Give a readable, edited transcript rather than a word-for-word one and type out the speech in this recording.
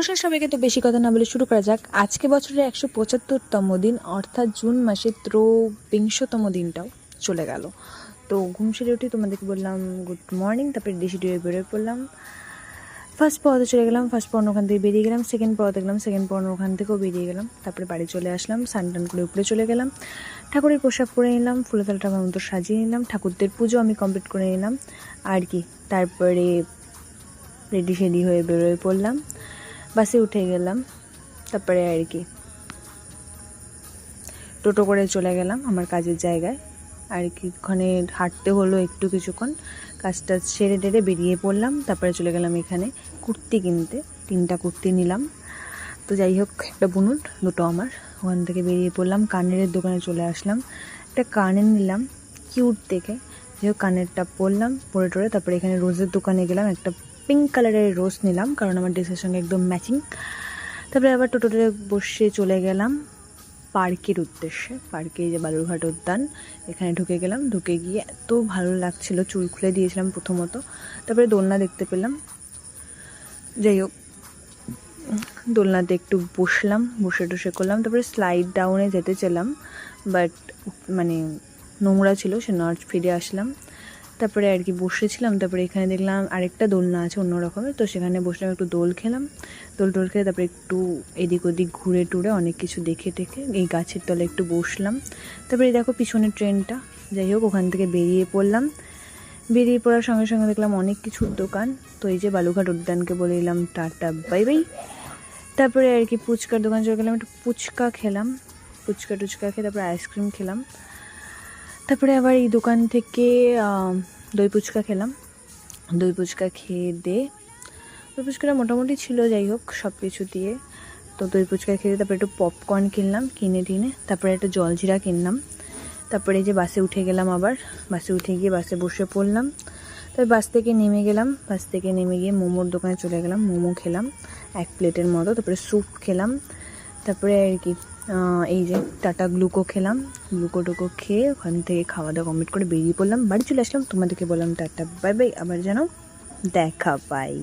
নমস্কার সবাইকে। তো বেশি কথা না বলে শুরু করা যাক। আজকে বছরের 175তম দিন, অর্থাৎ জুন মাসের 23তম দিনটাও চলে গেল। তো ঘুম সেরে উঠি, তোমাদেরকে বললাম গুড মর্নিং, তারপরে ডিসি ডিয়ে বেরোয় পড়লাম। ফার্স্ট পড়াতে চলে গেলাম, ফার্স্ট পড়ানো ওখান থেকে বেরিয়ে গেলাম। সেকেন্ড পড়াতে গেলাম, সেকেন্ড পড়ানো ওখান থেকেও বেরিয়ে গেলাম। তারপরে বাড়ি চলে আসলাম, স্নান টান করে উপরে চলে গেলাম, ঠাকুরের পোশাক পরে নিলাম, ফুলে তালটা আমার মতো সাজিয়ে নিলাম, ঠাকুরদের পুজো আমি কমপ্লিট করে নিলাম আর কি। তারপরে রেডি সেডি হয়ে বেরোয় পড়লাম, বাসে উঠে গেলাম। তারপরে আর কি টোটো করে চলে গেলাম আমার কাজের জায়গায় আর কি। ওখানে হাঁটতে হলো একটু কিছুক্ষণ, কাজটা সেরে টেরে বেরিয়ে পড়লাম। তারপরে চলে গেলাম এখানে কুর্তি কিনতে, 3টা কুর্তি নিলাম। তো যাই হোক, একটা বুনুট, দুটো আমার। ওখান থেকে বেরিয়ে পড়লাম, কানের দোকানে চলে আসলাম, একটা কানের নিলাম কিউট দেখে। যাই হোক, কানেরটা পরলাম, পরে টরে তারপরে এখানে রোজের দোকানে গেলাম, একটা পিঙ্ক কালারের রোজ নিলাম কারণ আমার ড্রেসের সঙ্গে একদম ম্যাচিং। তারপরে আবার টোটোতে বসে চলে গেলাম পার্কের উদ্দেশ্যে। পার্কে যে বালুরঘাট উদ্যান, এখানে ঢুকে গেলাম। ঢুকে গিয়ে এত ভালো লাগছিল, চুল খুলে দিয়েছিলাম প্রথমত। তারপরে দোলনা দেখতে পেলাম। যাই হোক, দোলনাতে একটু বসলাম, বসে টসে করলাম। তারপরে স্লাইড ডাউনে যেতে চাইলাম, বাট মানে নোংরা ছিল, সে নট ফিরে আসলাম। তারপরে আর কি বসেছিলাম। তারপরে এখানে দেখলাম আরেকটা দোলনা আছে অন্য রকমের, তো সেখানে বসলাম, একটু দোল খেলাম। দোল খেলে তারপরে একটু এদিক ওদিক ঘুরে টুরে অনেক কিছু দেখে টেখে এই গাছের তলে একটু বসলাম। তারপরে দেখো পিছনের ট্রেনটা। যাই হোক, ওখান থেকে বেরিয়ে পড়লাম। বেরিয়ে পড়ার সঙ্গে সঙ্গে দেখলাম অনেক কিছুর দোকান। তো এই যে বালুরঘাট উদ্যানকে বলে দিলাম টাটা বাই বাই। তারপরে আর কি ফুচকার দোকান চলে গেলাম, একটু ফুচকা খেলাম, ফুচকা টুচকা খেয়ে তারপরে আইসক্রিম খেলাম। তারপরে আবার এই দোকান থেকে দই ফুচকা খেলাম। দই ফুচকা খেয়ে দই ফুচকাটা মোটামুটি ছিল, যাই হোক সব কিছু দিয়ে। তো দই ফুচকা খেয়ে তারপরে একটু পপকর্ন কিনলাম, কিনে তারপরে একটা জলজিরা কিনলাম। তারপরে এই যে বাসে উঠে গেলাম, আবার বাসে উঠে গিয়ে বাসে বসে পড়লাম। তারপর বাস থেকে নেমে গেলাম, বাস থেকে নেমে গিয়ে মোমোর দোকানে চলে গেলাম, মোমো খেলাম 1 প্লেটের মতো। তারপরে স্যুপ খেলাম। তারপরে আর কি এই যে টাটা গ্লুকো খেলাম, গ্লুকো টুকো খেয়ে ওখান থেকে খাওয়া দাওয়া কমপ্লিট করে বেরিয়ে পড়লাম, বাড়ি চলে আসলাম। তোমাদেরকে বললাম টাটা বাই বাই, আবার যেন দেখা পাই।